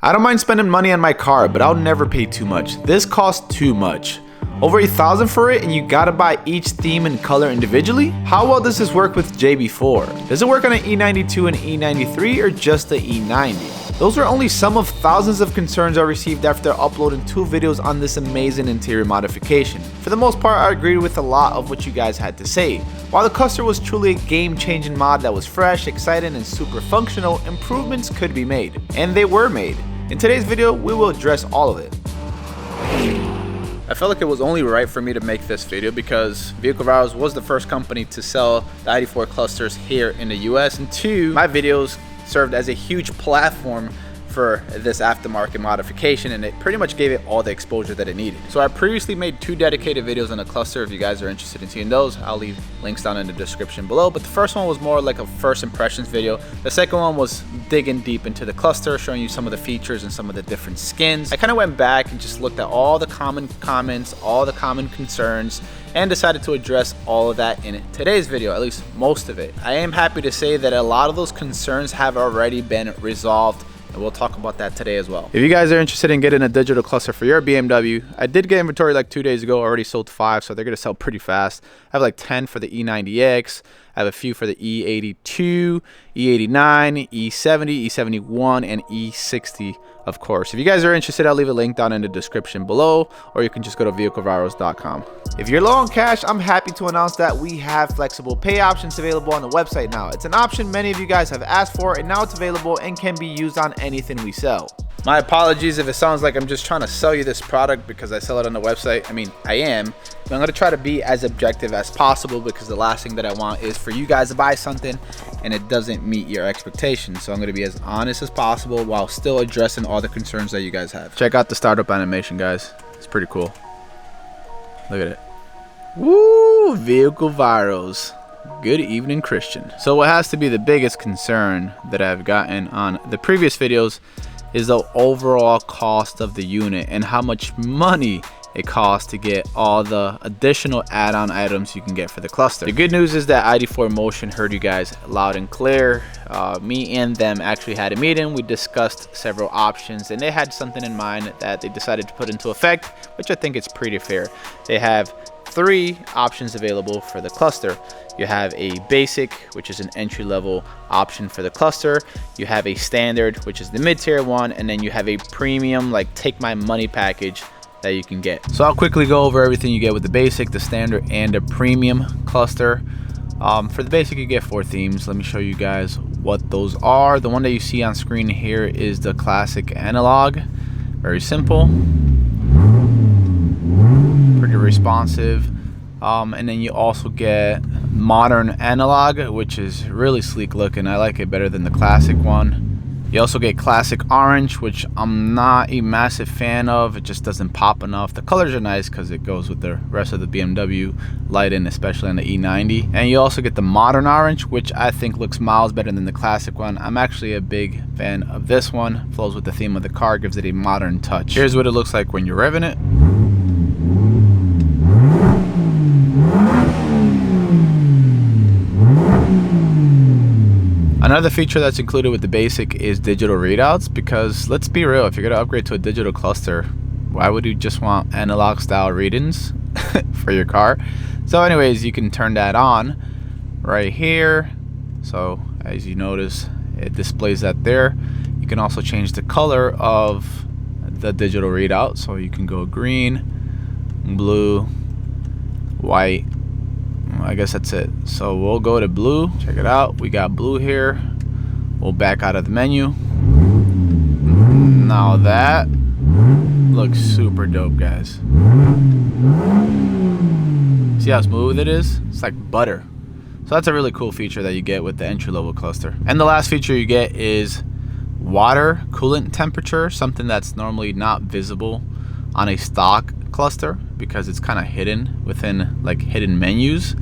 I don't mind spending money on my car, but I'll never pay too much. This costs too much. Over $1,000 for it, and you gotta buy each theme and color individually? How well does this work with JB4? Does it work on an E92 and E93 or just the E90? Those are only some of thousands of concerns I received after uploading 2 videos on this amazing interior modification. For the most part, I agreed with a lot of what you guys had to say. While the cluster was truly a game-changing mod that was fresh, exciting, and super functional, improvements could be made. And they were made. In today's video, we will address all of it. I felt like it was only right for me to make this video because Vehicle Virals was the first company to sell the ID4 clusters here in the US, and 2, my videos served as a huge platform for this aftermarket modification, and it pretty much gave it all the exposure that it needed. So I previously made 2 dedicated videos on the cluster. If you guys are interested in seeing those, I'll leave links down in the description below. But the first one was more like a first impressions video. The second one was digging deep into the cluster, showing you some of the features and some of the different skins. I kind of went back and just looked at all the common comments, all the common concerns, and decided to address all of that in today's video, at least most of it. I am happy to say that a lot of those concerns have already been resolved, and we'll talk about that today as well. If you guys are interested in getting a digital cluster for your BMW, I did get inventory like 2 days ago, already sold 5, so they're gonna sell pretty fast. I have like 10 for the E90X, I have a few for the E82, E89, E70, E71, and E60, of course. If you guys are interested, I'll leave a link down in the description below, or you can just go to vehiclevirals.com. If you're low on cash, I'm happy to announce that we have flexible pay options available on the website now. It's an option many of you guys have asked for, and now it's available and can be used on anything we sell. My apologies if it sounds like I'm just trying to sell you this product because I sell it on the website. I mean, I am, but I'm gonna try to be as objective as possible because the last thing that I want is for you guys to buy something and it doesn't meet your expectations. So I'm gonna be as honest as possible while still addressing all the concerns that you guys have. Check out the startup animation, guys. It's pretty cool. Look at it. Woo! Vehicle Virals. Good evening, Christian. So what has to be the biggest concern that I've gotten on the previous videos is the overall cost of the unit and how much money it costs to get all the additional add-on items you can get for the cluster. The good news is that ID4 Motion heard you guys loud and clear. Me and them actually had a meeting. We discussed several options, and they had something in mind that they decided to put into effect, which I think is pretty fair. They have 3 options available for the cluster. You have a basic, which is an entry-level option for the cluster. You have a standard, which is the mid-tier one, and then you have a premium, like take my money package that you can get. So I'll quickly go over everything you get with the basic, the standard, and the premium cluster. For the basic, you get 4 themes. Let me show you guys what those are. The one that you see on screen here is the classic analog. Very simple, pretty responsive. And then you also get modern analog, which is really sleek looking. I like it better than the classic one. You also get classic orange, which I'm not a massive fan of. It just doesn't pop enough. The colors are nice because it goes with the rest of the BMW lighting, especially on the E90. And you also get the modern orange, which I think looks miles better than the classic one. I'm actually a big fan of this one. Flows with the theme of the car, gives it a modern touch. Here's what it looks like when you're revving it. Another feature that's included with the basic is digital readouts, because let's be real, if you're gonna upgrade to a digital cluster, why would you just want analog style readings for your car? So anyways, you can turn that on right here. So as you notice, it displays that there. You can also change the color of the digital readout, so you can go green, blue, white. I guess that's it. So we'll go to blue. Check it out. We got blue here. We'll back out of the menu. Now that looks super dope, guys. See how smooth it is? It's like butter. So that's a really cool feature that you get with the entry-level cluster. And the last feature you get is water coolant temperature, something that's normally not visible on a stock cluster because it's kind of hidden within like hidden menus.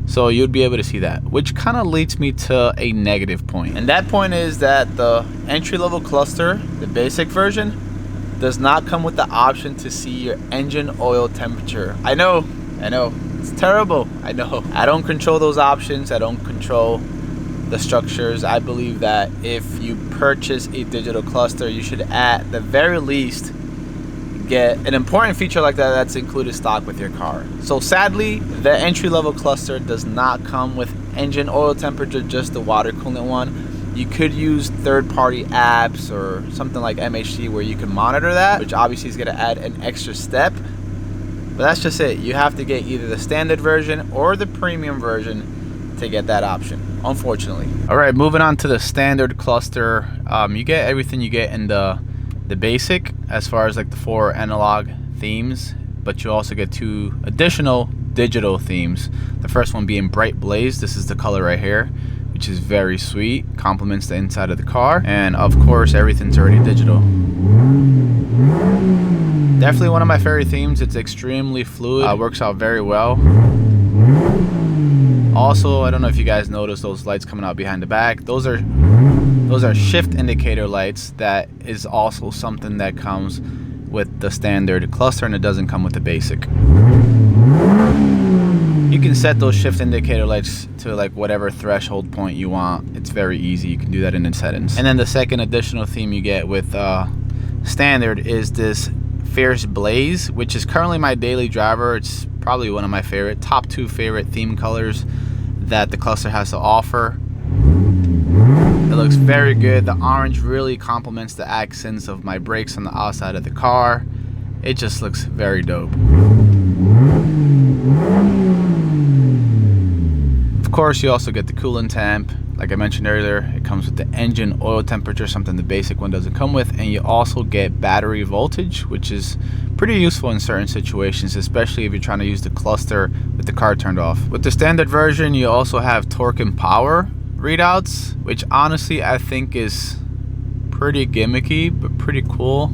So you'd be able to see that, which kind of leads me to a negative point. And that point is that the entry-level cluster, the basic version, does not come with the option to see your engine oil temperature. I know, it's terrible. I know. I don't control those options. I don't control the structures. I believe that if you purchase a digital cluster, you should at the very least get an important feature like that that's included stock with your car. So sadly, the entry-level cluster does not come with engine oil temperature, just the water coolant one. You could use third-party apps or something like MHD where you can monitor that, which obviously is going to add an extra step. But that's just it. You have to get either the standard version or the premium version to get that option, unfortunately. All right, moving on to the standard cluster. You get everything you get in the basic as far as like the 4 analog themes, but you also get 2 additional digital themes. The first one being Bright Blaze. This is the color right here, which is very sweet, complements the inside of the car, and of course everything's already digital. Definitely one of my favorite themes. It's extremely fluid, works out very well. Also, I don't know if you guys noticed those lights coming out behind the back. Those are shift indicator lights. That is also something that comes with the standard cluster, and it doesn't come with the basic. You can set those shift indicator lights to like whatever threshold point you want. It's very easy. You can do that in the settings. And then the second additional theme you get with standard is this Fierce Blaze, which is currently my daily driver. It's probably one of my top 2 favorite theme colors that the cluster has to offer. It looks very good. The orange really complements the accents of my brakes on the outside of the car. It just looks very dope. Of course, you also get the coolant temp. Like I mentioned earlier, it comes with the engine oil temperature, something the basic one doesn't come with, and you also get battery voltage, which is pretty useful in certain situations, especially if you're trying to use the cluster with the car turned off. With the standard version, you also have torque and power readouts, which honestly I think is pretty gimmicky but pretty cool.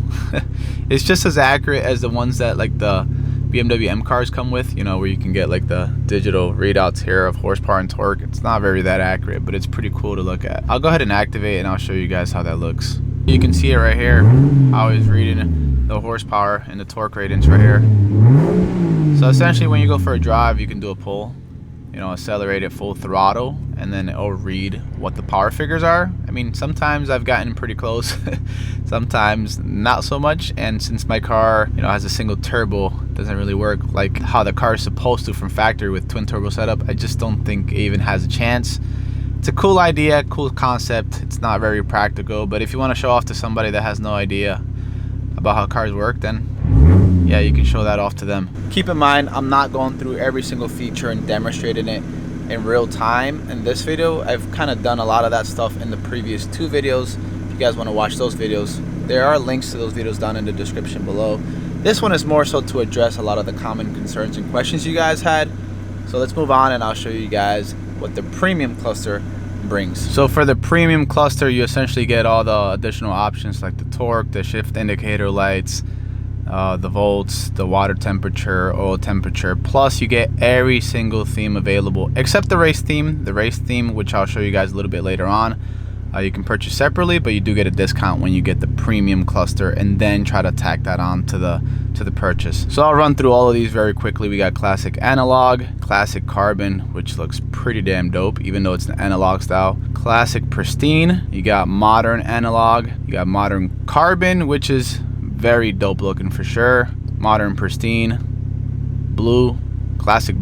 It's just as accurate as the ones that like the BMW M cars come with, you know, where you can get like the digital readouts here of horsepower and torque. It's not very that accurate, but it's pretty cool to look at. I'll go ahead and activate and I'll show you guys how that looks. You can see it right here, how it's reading the horsepower and the torque ratings right here. So essentially when you go for a drive, you can do a pull, you know, accelerate at full throttle, and then it'll read what the power figures are. I mean, sometimes I've gotten pretty close, sometimes not so much. And since my car, you know, has a single turbo, doesn't really work like how the car is supposed to from factory with twin turbo setup, I just don't think it even has a chance. It's a cool idea, cool concept. It's not very practical, but if you want to show off to somebody that has no idea about how cars work, then yeah, you can show that off to them. Keep in mind, I'm not going through every single feature and demonstrating it in real time in this video. I've kind of done a lot of that stuff in the previous 2 videos. If you guys want to watch those videos, there are links to those videos down in the description below. This one is more so to address a lot of the common concerns and questions you guys had. So let's move on and I'll show you guys what the premium cluster brings. So for the premium cluster, you essentially get all the additional options like the torque, the shift indicator lights, the volts, the water temperature, oil temperature, plus you get every single theme available except the race theme. The race theme, which I'll show you guys a little bit later on, you can purchase separately, but you do get a discount when you get the premium cluster and then try to tack that on to the purchase. So I'll run through all of these very quickly. We got classic analog, classic carbon, which looks pretty damn dope even though it's an analog style, classic pristine, you got modern analog, you got modern carbon, which is very dope looking for sure, modern pristine, blue, classic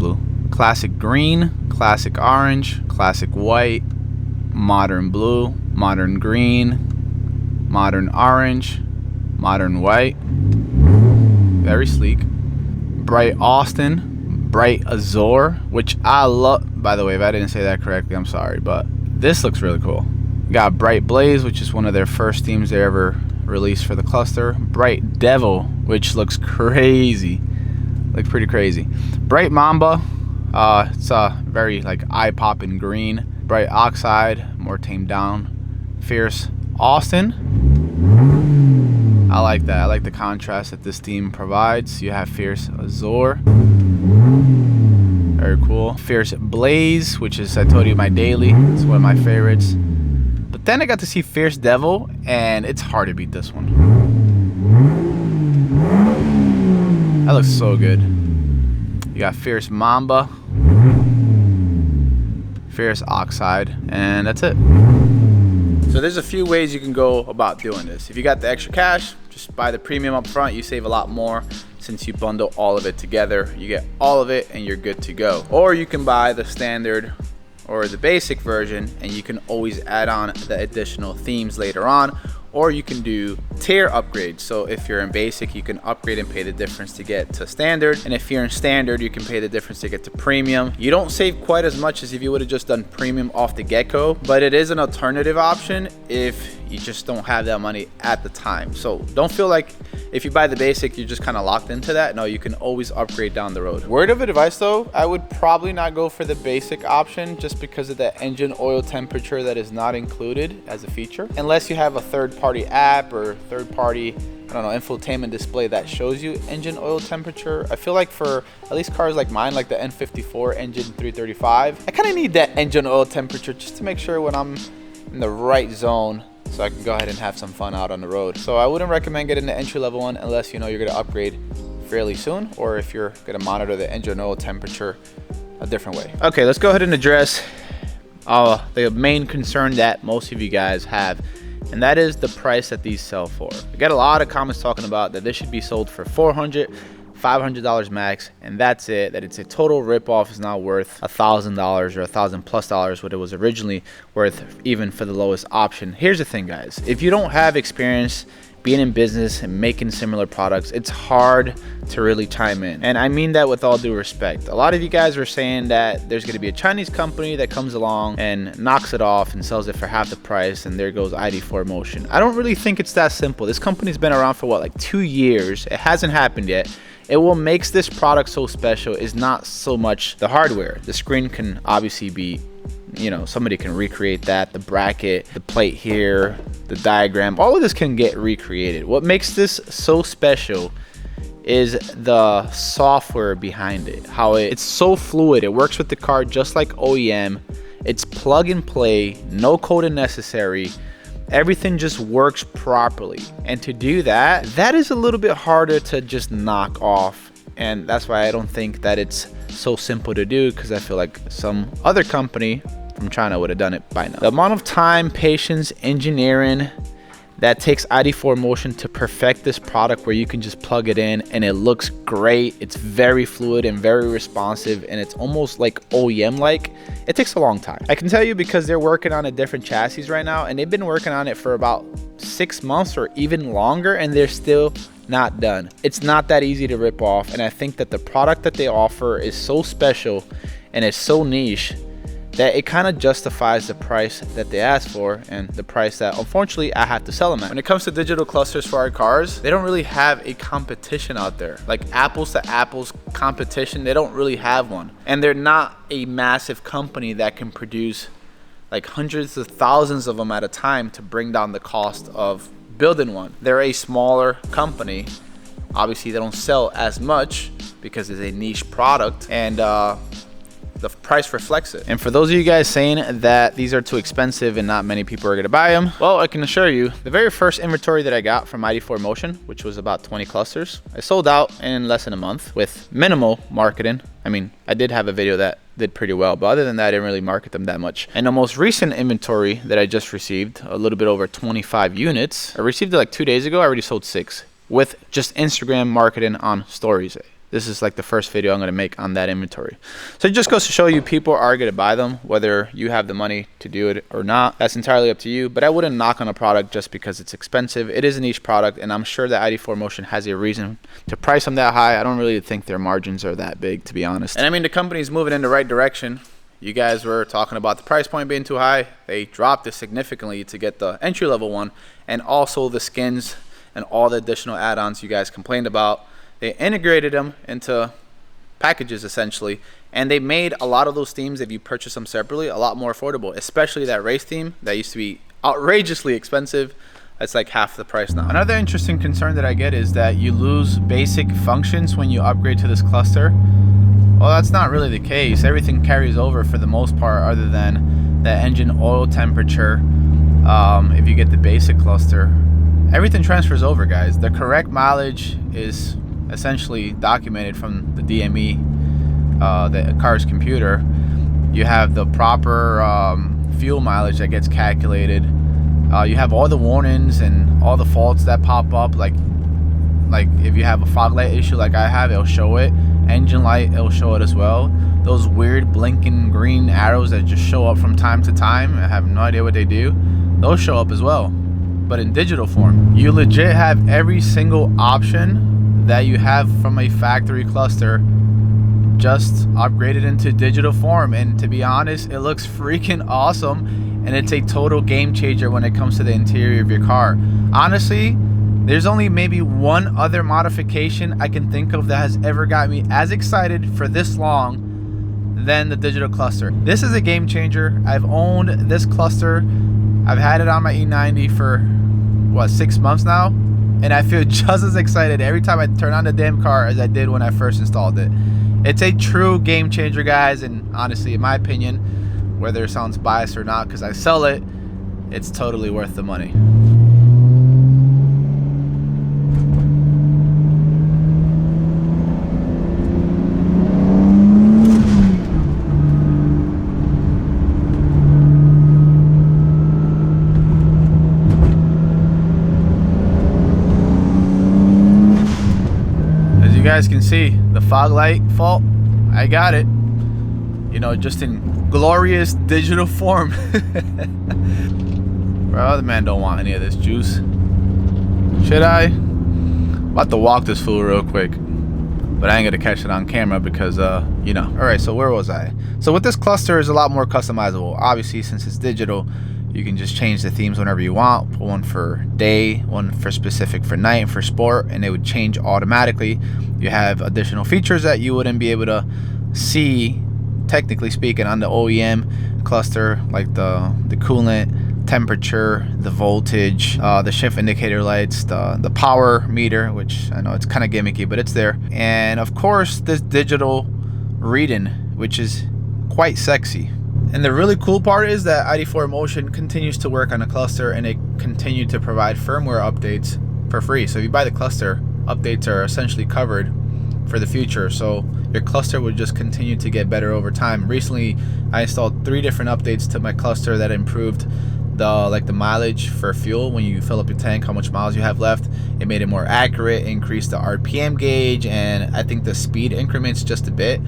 green, classic orange, classic white, modern blue, modern green, modern orange, modern white, very sleek, bright Austin, bright azure, which I love. By the way, if I didn't say that correctly, I'm sorry, but this looks really cool. Got bright blaze, which is one of their first themes they ever released for the cluster. Bright devil, which looks crazy, like pretty crazy. Bright mamba, it's a very like eye-popping green. Bright oxide, more tamed down. Fierce Austin, I like that. I like the contrast that this theme provides. You have Fierce Azure, very cool. Fierce Blaze, which is, I told you, my daily. It's one of my favorites. But then I got to see Fierce Devil, and it's hard to beat this one. That looks so good. You got Fierce Mamba, ferrous oxide, and that's it. So there's a few ways you can go about doing this. If you got the extra cash, just buy the premium up front. You save a lot more since you bundle all of it together. You get all of it and you're good to go. Or you can buy the standard or the basic version, and you can always add on the additional themes later on. Or you can do tier upgrades. So if you're in basic, you can upgrade and pay the difference to get to standard. And if you're in standard, you can pay the difference to get to premium. You don't save quite as much as if you would have just done premium off the get-go, but it is an alternative option if you just don't have that money at the time. So don't feel like if you buy the basic, you're just kind of locked into that. No, you can always upgrade down the road. Word of advice though, I would probably not go for the basic option just because of the engine oil temperature that is not included as a feature. Unless you have a third-party app or third-party, I don't know, infotainment display that shows you engine oil temperature. I feel like for at least cars like mine, like the N54 engine 335, I kind of need that engine oil temperature just to make sure when I'm in the right zone, so I can go ahead and have some fun out on the road. So I wouldn't recommend getting the entry-level one unless you know you're gonna upgrade fairly soon, or if you're gonna monitor the engine oil temperature a different way. Okay, let's go ahead and address the main concern that most of you guys have, and that is the price that these sell for. I get a lot of comments talking about that this should be sold for $400, $500 max, and that's it, that it's a total ripoff, is not worth $1,000 or $1,000+ what it was originally worth, even for the lowest option. Here's the thing, guys, if you don't have experience being in business and making similar products, it's hard to really chime in. And I mean that with all due respect. A lot of you guys were saying that there's going to be a Chinese company that comes along and knocks it off and sells it for half the price, and there goes ID4 Motion. I don't really think it's that simple. This company's been around for what, like 2 years. It hasn't happened yet. And what makes this product so special is not so much the hardware. The screen can obviously be, you know, somebody can recreate that, the bracket, the plate here, the diagram, all of this can get recreated. What makes this so special is the software behind it, how it's so fluid. It works with the car just like OEM. It's plug and play, no coding necessary. Everything just works properly, and to do that, that is a little bit harder to just knock off, and that's why I don't think that it's so simple to do, because I feel like some other company from China would have done it by now. The amount of time, patience, engineering that takes ID4 Motion to perfect this product where you can just plug it in and it looks great, it's very fluid and very responsive, and it's almost like OEM like, it takes a long time. I can tell you because they're working on a different chassis right now, and they've been working on it for about 6 months or even longer, and they're still not done. It's not that easy to rip off, and I think that the product that they offer is so special and it's so niche that it kind of justifies the price that they ask for, and the price that unfortunately I have to sell them at. When it comes to digital clusters for our cars, they don't really have a competition out there. Like apples to apples competition, they don't really have one. And they're not a massive company that can produce like hundreds of thousands of them at a time to bring down the cost of building one. They're a smaller company. Obviously they don't sell as much because it's a niche product, and the price reflects it. And for those of you guys saying that these are too expensive and not many people are gonna buy them, well, I can assure you, the very first inventory that I got from ID4 Motion, which was about 20 clusters, I sold out in less than a month with minimal marketing. I mean, I did have a video that did pretty well, but other than that, I didn't really market them that much. And the most recent inventory that I just received, a little bit over 25 units, I received it like 2 days ago. I already sold 6 with just Instagram marketing on stories. This is like the first video I'm going to make on that inventory. So it just goes to show you people are going to buy them, whether you have the money to do it or not. That's entirely up to you, but I wouldn't knock on a product just because it's expensive. It is a niche product, and I'm sure that ID4 Motion has a reason to price them that high. I don't really think their margins are that big, to be honest. And I mean, the company's moving in the right direction. You guys were talking about the price point being too high. They dropped it significantly to get the entry-level one, and also the skins and all the additional add-ons you guys complained about. They integrated them into packages essentially, and they made a lot of those themes, if you purchase them separately, a lot more affordable, especially that race theme that used to be outrageously expensive. It's like half the price now. Another interesting concern that I get is that you lose basic functions when you upgrade to this cluster. Well, that's not really the case. Everything carries over for the most part, other than the engine oil temperature. If you get the basic cluster, everything transfers over, guys. The correct mileage is essentially documented from the DME, the car's computer. You have the proper fuel mileage that gets calculated. You have all the warnings and all the faults that pop up, like if you have a fog light issue like I have, it'll show it. Engine light, it'll show it as well. Those weird blinking green arrows that just show up from time to time, I have no idea what they do, those show up as well, but in digital form. You legit have every single option that you have from a factory cluster just upgraded into digital form, and to be honest, it looks freaking awesome, and it's a total game changer when it comes to the interior of your car. Honestly, there's only maybe one other modification I can think of that has ever got me as excited for this long than the digital cluster. This is a game changer. I've owned this cluster. I've had it on my E90 for what, 6 months now, and I feel just as excited every time I turn on the damn car as I did when I first installed it. It's a true game changer, guys, and honestly, in my opinion, whether it sounds biased or not because I sell it, it's totally worth the money. As you guys can see, the fog light fault, I got it, you know, just in glorious digital form. Bro, the man don't want any of this juice. Should I? I'm about to walk this fool real quick, but I ain't gonna catch it on camera because you know. All right, so where was I? So with this cluster is a lot more customizable. Obviously, since it's digital, you can just change the themes whenever you want. Put one for day, one for specific for night and for sport, and it would change automatically. You have additional features that you wouldn't be able to see, technically speaking, on the OEM cluster, like the coolant, temperature, the voltage, the shift indicator lights, the power meter, which I know it's kind of gimmicky, but it's there. And of course, this digital reading, which is quite sexy. And the really cool part is that ID4Motion continues to work on the cluster, and they continue to provide firmware updates for free. So if you buy the cluster, updates are essentially covered for the future. So your cluster would just continue to get better over time. Recently, I installed 3 different updates to my cluster that improved the mileage for fuel when you fill up your tank, how much miles you have left. It made it more accurate, increased the RPM gauge, and I think the speed increments just a bit.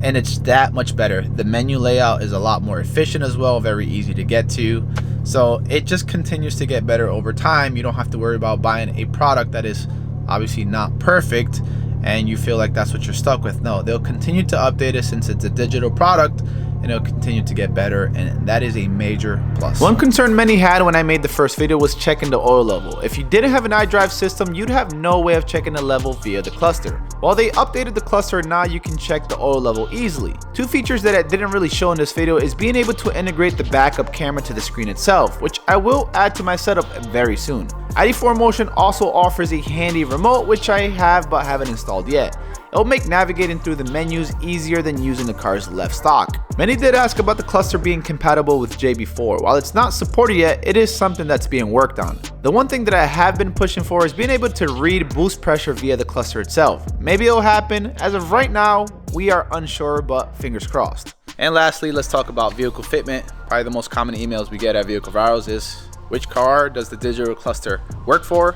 And it's that much better. The menu layout is a lot more efficient as well, very easy to get to. So it just continues to get better over time. You don't have to worry about buying a product that is obviously not perfect and you feel like that's what you're stuck with. No, they'll continue to update it since it's a digital product, and it'll continue to get better, and that is a major plus. One concern many had when I made the first video was checking the oil level. If you didn't have an iDrive system, you'd have no way of checking the level via the cluster. While they updated the cluster, now you can check the oil level easily. 2 features that I didn't really show in this video is being able to integrate the backup camera to the screen itself, which I will add to my setup very soon. ID4Motion also offers a handy remote, which I have but haven't installed yet. It'll make navigating through the menus easier than using the car's left stalk. Many did ask about the cluster being compatible with JB4. While it's not supported yet, it is something that's being worked on. The one thing that I have been pushing for is being able to read boost pressure via the cluster itself. Maybe it'll happen. As of right now, we are unsure, but fingers crossed. And lastly, let's talk about vehicle fitment. Probably the most common emails we get at Vehicle Virals is, which car does the digital cluster work for?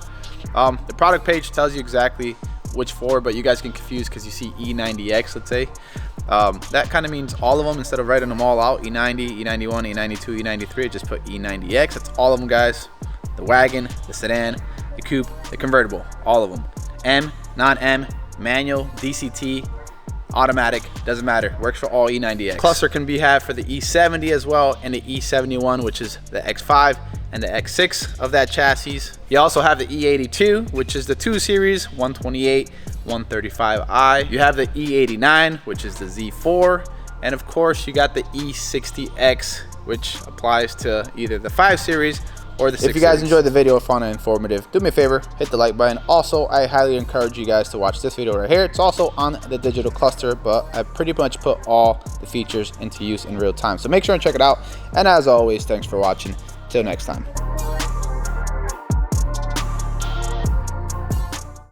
The product page tells you exactly which for, but you guys get confused because you see E90X, let's say. That kind of means all of them. Instead of writing them all out, E90, E91, E92, E93, just put E90X. That's all of them, guys. The wagon, the sedan, the coupe, the convertible, all of them. M, non-M, manual, DCT, automatic, doesn't matter, works for all E90X. Cluster can be had for the E70 as well, and the E71, which is the X5 and the X6 of that chassis. You also have the E82, which is the 2 Series, 128, 135i. You have the E89, which is the Z4, and of course you got the E60X, which applies to either the 5 Series or the 6 If you guys series. enjoyed the video, found it informative, do me a favor, hit the like button. Also, I highly encourage you guys to watch this video right here. It's also on the digital cluster, but I pretty much put all the features into use in real time. So make sure and check it out. And as always, thanks for watching. Till next time.